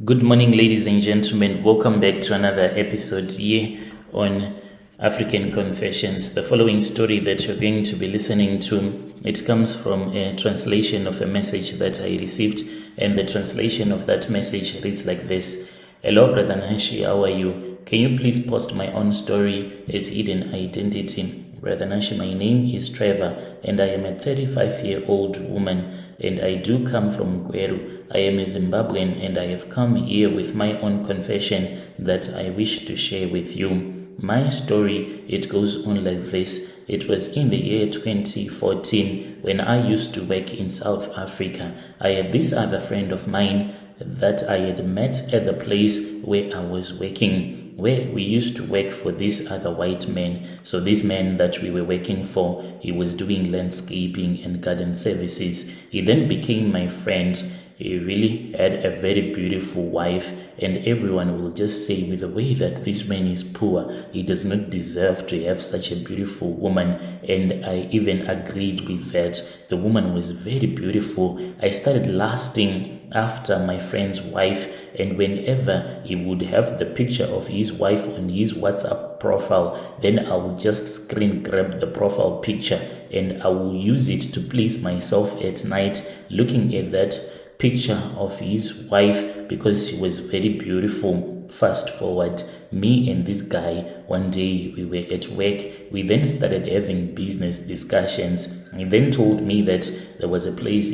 Good morning, ladies and gentlemen. Welcome back to another episode here on African Confessions. The following story that you're going to be listening to, it comes from a translation of a message that I received, and the translation of that message reads like this. Hello, Brother Nashi, how are you? Can you please post my own story as hidden identity? Brother Nashi, my name is Trevor, and I am a 35-year-old woman, and I do come from Gweru. I am a Zimbabwean, and I have come here with my own confession that I wish to share with you. My story, it goes on like this. It was in the year 2014 when I used to work in South Africa. I had this other friend of mine that I had met at the place where I was working, where we used to work for this other white man. So this man that we were working for, he was doing landscaping and garden services. He then became my friend. He really had a very beautiful wife, and everyone will just say, with the way that this man is poor, he does not deserve to have such a beautiful woman. And I even agreed with that. The woman was very beautiful. I started lasting after my friend's wife, and whenever he would have the picture of his wife on his WhatsApp profile, then I will just screen grab the profile picture and I will use it to please myself at night, looking at that picture of his wife because she was very beautiful. Fast forward, me and this guy, one day we were at work. We then started having business discussions. He then told me that there was a place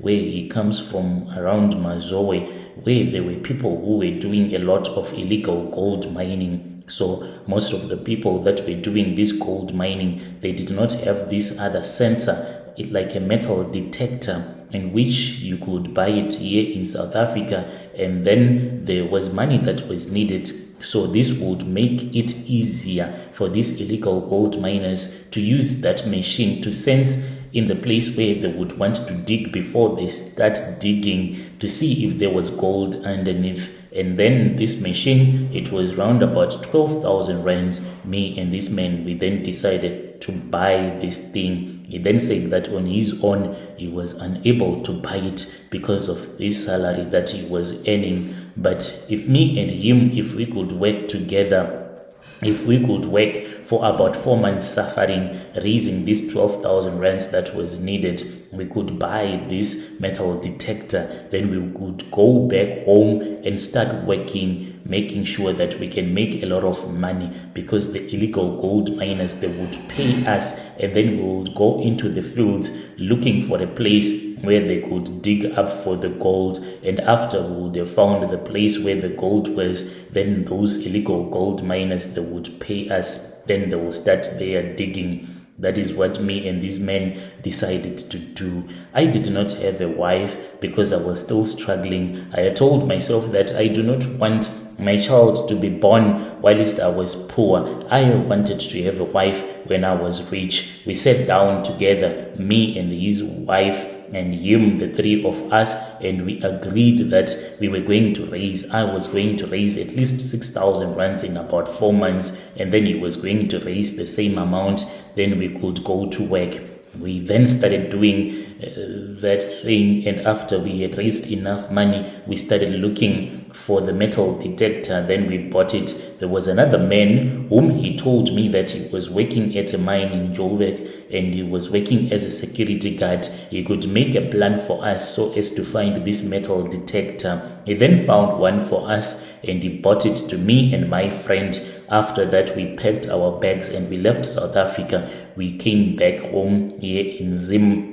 where he comes from, around Mazowe, where there were people who were doing a lot of illegal gold mining. So most of the people that were doing this gold mining, they did not have this other sensor, like a metal detector, in which you could buy it here in South Africa, and then there was money that was needed. So this would make it easier for these illegal gold miners to use that machine to sense in the place where they would want to dig before they start digging, to see if there was gold underneath. And then this machine, it was round about 12,000 rands. Me and this man, we then decided to buy this thing. He then said that on his own, he was unable to buy it because of this salary that he was earning. But if me and him, if we could work together, if we could work for about 4 months suffering, raising this 12,000 rands that was needed, we could buy this metal detector. Then we could go back home and start working, making sure that we can make a lot of money, because the illegal gold miners, they would pay us, and then we would go into the fields looking for a place where they could dig up for the gold. And after we would have found the place where the gold was, then those illegal gold miners, they would pay us. Then they will start their digging. That is what me and this man decided to do. I did not have a wife because I was still struggling. I had told myself that I do not want my child to be born whilst I was poor. I wanted to have a wife when I was rich. We sat down together, me and his wife and him, the three of us, and we agreed that we were going to raise, I was going to raise at least 6,000 rands in about 4 months, and then he was going to raise the same amount. Then we could go to work. We then started doing that thing, and after we had raised enough money, we started looking for the metal detector. Then we bought it. There was another man whom he told me that he was working at a mine in Joburg, and he was working as a security guard. He could make a plan for us so as to find this metal detector. He then found one for us, and he bought it to me and my friend. After that, we packed our bags and we left South Africa. We came back home here in Zim.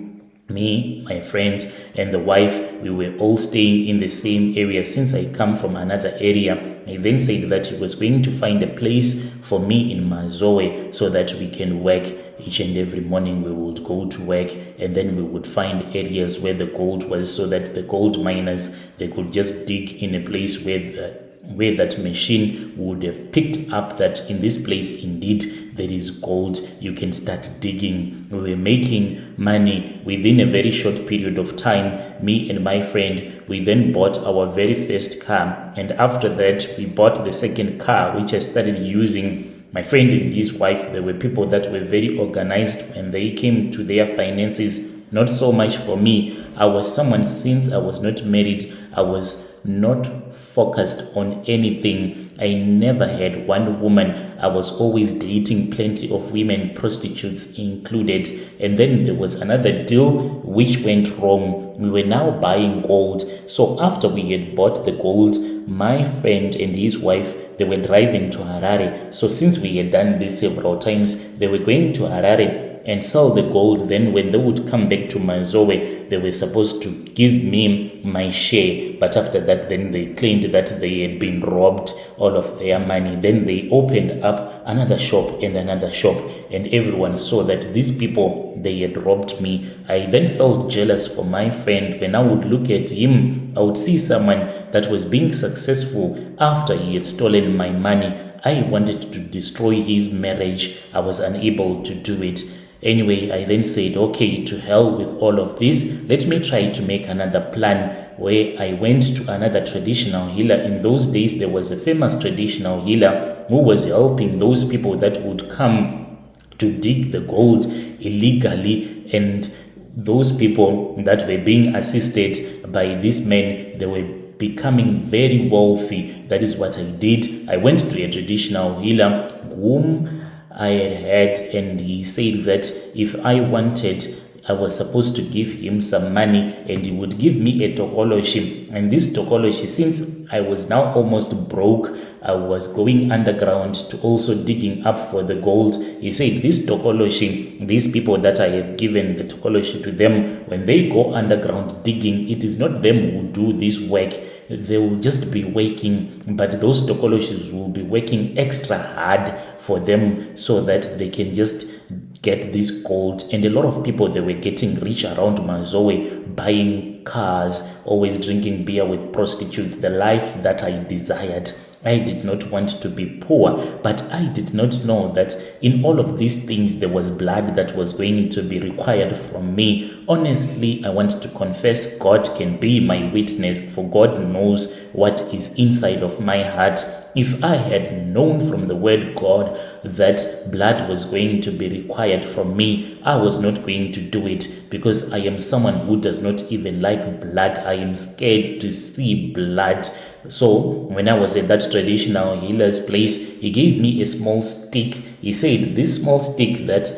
Me, my friend, and the wife, we were all staying in the same area since I come from another area. He then said that he was going to find a place for me in Mazowe so that we can work. Each and every morning we would go to work, and then we would find areas where the gold was, so that the gold miners, they could just dig in a place where that machine would have picked up that in this place indeed there is gold. You can start digging. We were making money within a very short period of time. Me and my friend, we then bought our very first car, and after that we bought the second car, which I started using. My friend and his wife, there were people that were very organized, and they came to their finances Not so much for me. I was someone, since I was not married, I was not focused on anything. I never had one woman. I was always dating plenty of women, prostitutes included. And then there was another deal which went wrong. We were now buying gold. So after we had bought the gold, my friend and his wife, they were driving to Harare. So since we had done this several times, they were going to Harare and sell the gold. Then when they would come back to Mazowe, they were supposed to give me my share. But after that, then they claimed that they had been robbed all of their money. Then they opened up another shop and another shop, and everyone saw that these people, they had robbed me. I then felt jealous for my friend. When I would look at him, I would see someone that was being successful after he had stolen my money. I wanted to destroy his marriage. I was unable to do it. Anyway, I then said, okay, to hell with all of this. Let me try to make another plan, where I went to another traditional healer. In those days, there was a famous traditional healer who was helping those people that would come to dig the gold illegally. And those people that were being assisted by this man, they were becoming very wealthy. That is what I did. I went to a traditional healer whom I had, and he said that if I wanted, I was supposed to give him some money, and he would give me a tokoloshi. And this tokoloshi, since I was now almost broke, I was going underground to also digging up for the gold. He said, this tokoloshi, these people that I have given the tokoloshi to them, when they go underground digging, it is not them who do this work. They will just be working, but those tokoloshis will be working extra hard for them so that they can just get this gold. And a lot of people, they were getting rich around Mazowe, buying cars, always drinking beer with prostitutes, the life that I desired. I did not want to be poor, but I did not know that in all of these things, there was blood that was going to be required from me. Honestly, I want to confess, God can be my witness, for God knows what is inside of my heart. If I had known from the word God that blood was going to be required from me, I was not going to do it, because I am someone who does not even like blood. I am scared to see blood. So when I was at that traditional healer's place, he gave me a small stick. He said, this small stick that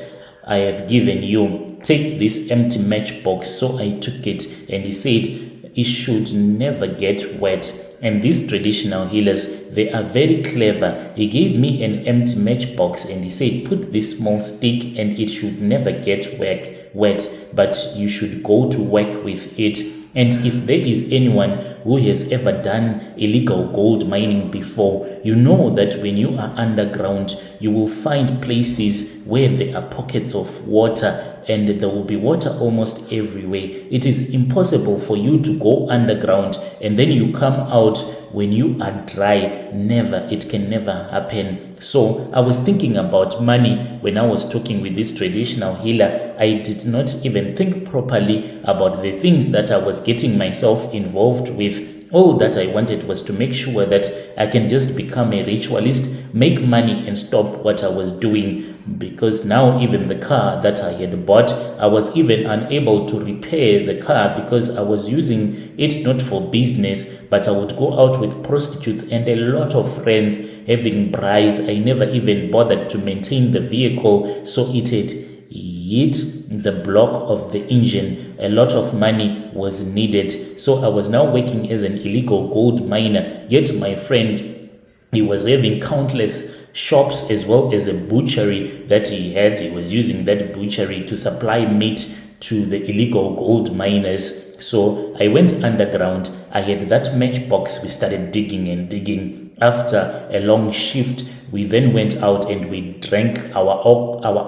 I have given you, take this empty matchbox. So I took it, and he said, it should never get wet. And these traditional healers, they are very clever. He gave me an empty matchbox, and he said, put this small stick, and it should never get wet, but you should go to work with it. And if there is anyone who has ever done illegal gold mining before, you know that when you are underground, you will find places where there are pockets of water, and there will be water almost everywhere. It is impossible for you to go underground and then you come out when you are dry. Never. It can never happen. So I was thinking about money when I was talking with this traditional healer. I did not even think properly about the things that I was getting myself involved with. All that I wanted was to make sure that I can just become a ritualist, make money, and stop what I was doing. Because now even the car that I had bought, I was even unable to repair the car because I was using it not for business, but I would go out with prostitutes and a lot of friends having brides. I never even bothered to maintain the vehicle, so it had hit the block of the engine. A lot of money was needed. So I was now working as an illegal gold miner, yet my friend, he was having countless shops as well as a butchery that he had. He was using that butchery to supply meat to the illegal gold miners. So I went underground. I had that matchbox. We started digging and digging. After a long shift, we then went out and we drank our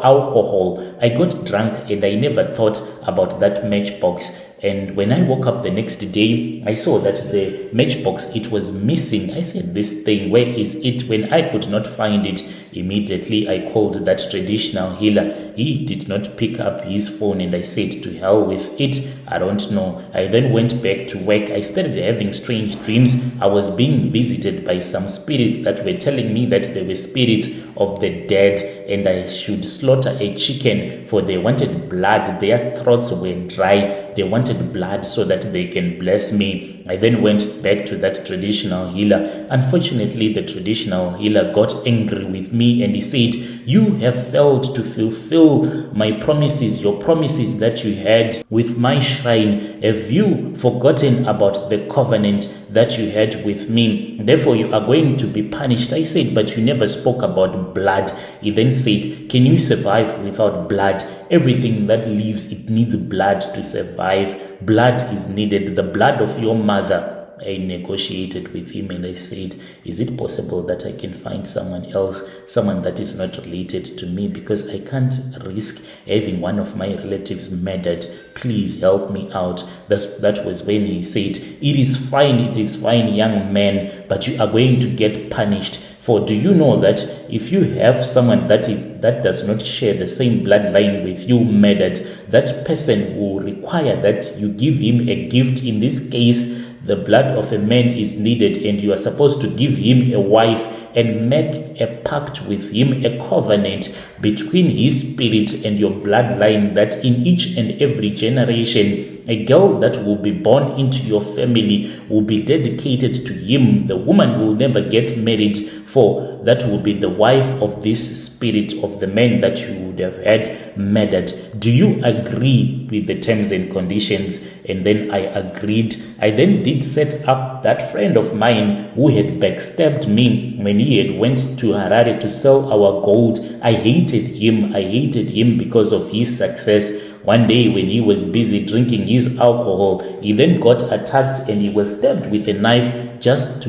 alcohol. I got drunk and I never thought about that matchbox. And when I woke up the next day, I saw that the matchbox, it was missing. I said, this thing, where is it? When I could not find it, immediately I called that traditional healer. He did not pick up his phone, and I said, to hell with it, I don't know. I then went back to work. I started having strange dreams. I was being visited by some spirits that were telling me that they were spirits of the dead, and I should slaughter a chicken, for they wanted blood. Their throats were dry. They wanted blood so that they can bless me. I then went back to that traditional healer. Unfortunately, the traditional healer got angry with me, and he said, you have failed to fulfill my promises, your promises that you had with my shrine. Have you forgotten about the covenant that you had with me? Therefore, you are going to be punished. I said, but you never spoke about blood. He then said, can you survive without blood? Everything that lives, it needs blood to survive. Blood is needed, the blood of your mother. I negotiated with him and I said, is it possible that I can find someone else, someone that is not related to me, because I can't risk having one of my relatives murdered. Please help me out. That was when he said, it is fine, young man, but you are going to get punished. For do you know that if you have someone that does not share the same bloodline with you murdered, that person will require that you give him a gift. In this case, the blood of a man is needed, and you are supposed to give him a wife and make a pact with him, a covenant between his spirit and your bloodline, that in each and every generation, a girl that will be born into your family will be dedicated to him. The woman will never get married, for that will be the wife of this spirit of the man that you would have had murdered. Do you agree with the terms and conditions? And then I agreed. I then did set up that friend of mine who had backstabbed me when he had went to Harare to sell our gold. I hated him because of his success. One day when he was busy drinking his alcohol, he then got attacked and he was stabbed with a knife just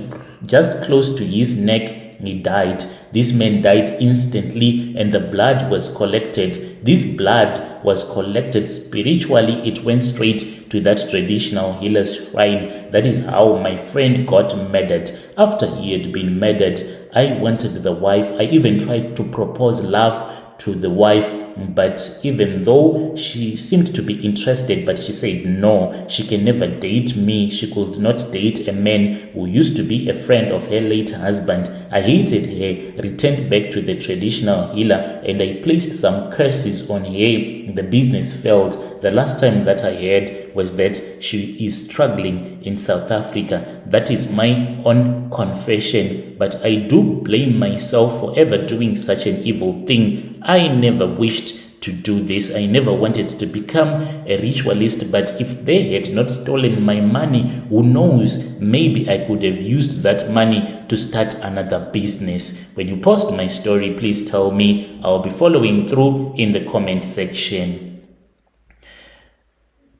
close to his neck. He died. This man died instantly, and the blood was collected. This blood was collected spiritually. It went straight to that traditional healer's shrine. That is how my friend got murdered. After he had been murdered, I wanted the wife. I even tried to propose love to the wife, but even though she seemed to be interested, but she said no, she can never date me. She could not date a man who used to be a friend of her late husband. I hated her, returned back to the traditional healer, and I placed some curses on her. The business failed. The last time that I heard was that she is struggling in South Africa. That is my own confession, but I do blame myself for ever doing such an evil thing. I never wished to do this. I never wanted to become a ritualist, but if they had not stolen my money, who knows, maybe I could have used that money to start another business. When you post my story, please tell me. I'll be following through in the comment section.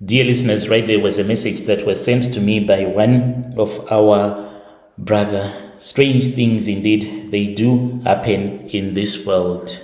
Dear listeners, right there was a message that was sent to me by one of our brother. Strange things indeed, they do happen in this world.